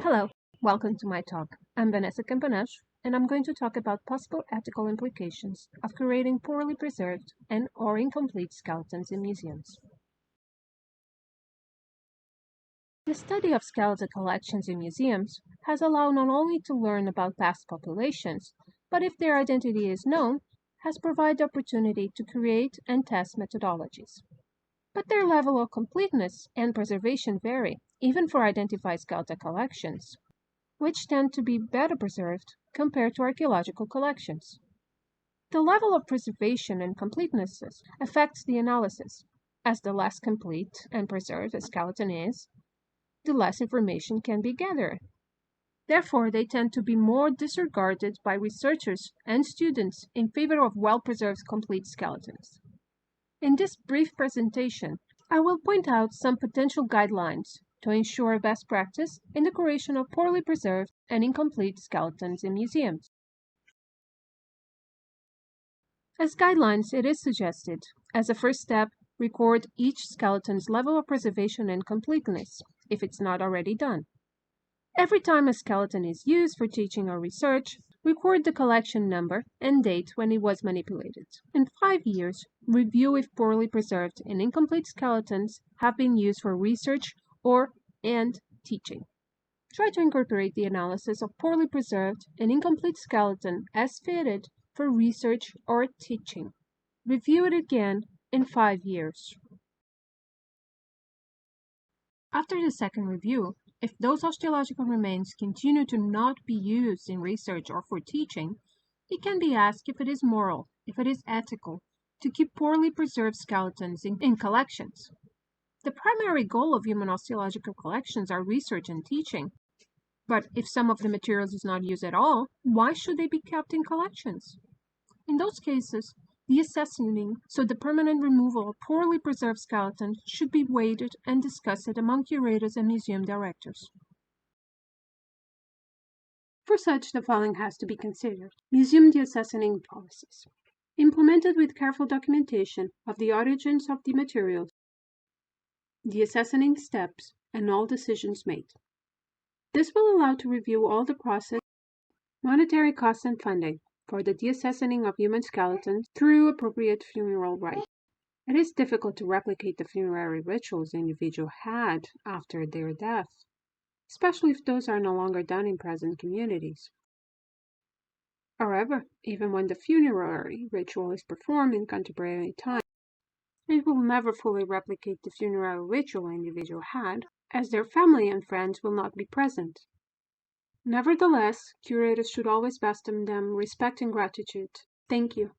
Hello, welcome to my talk. I'm Vanessa Campanacho1, and I'm going to talk about possible ethical implications of curating poorly preserved and or incomplete skeletons in museums. The study of skeletal collections in museums has allowed not only to learn about past populations, but if their identity is known, has provided opportunity to create and test methodologies. But their level of completeness and preservation vary, even for identified skeletal collections, which tend to be better preserved compared to archaeological collections. The level of preservation and completeness affects the analysis, as the less complete and preserved a skeleton is, the less information can be gathered. Therefore, they tend to be more disregarded by researchers and students in favor of well-preserved complete skeletons. In this brief presentation, I will point out some potential guidelines to ensure best practice in the curation of poorly preserved and incomplete skeletons in museums. As guidelines, it is suggested, as a first step, record each skeleton's level of preservation and completeness, if it's not already done. Every time a skeleton is used for teaching or research, record the collection number and date when it was manipulated. In 5 years, review if poorly preserved and incomplete skeletons have been used for research and teaching. Try to incorporate the analysis of poorly preserved and incomplete skeleton as fitted for research or teaching. Review it again in 5 years. After the second review, if those osteological remains continue to not be used in research or for teaching, it can be asked if it is moral, if it is ethical, to keep poorly preserved skeletons in collections. The primary goal of human osteological collections are research and teaching. But if some of the materials is not used at all, why should they be kept in collections? In those cases, the assessing, so the permanent removal of poorly preserved skeletons, should be weighted and discussed among curators and museum directors. For such, the following has to be considered. Museum deassessing policies. Implemented with careful documentation of the origins of the materials, the assessing steps, and all decisions made. This will allow to review all the process, monetary costs and funding for the deassessing of human skeletons through appropriate funeral rites. It is difficult to replicate the funerary rituals the individual had after their death, especially if those are no longer done in present communities. However, even when the funerary ritual is performed in contemporary time, it will never fully replicate the funerary ritual an individual had, as their family and friends will not be present. Nevertheless, curators should always bestow them respect and gratitude. Thank you.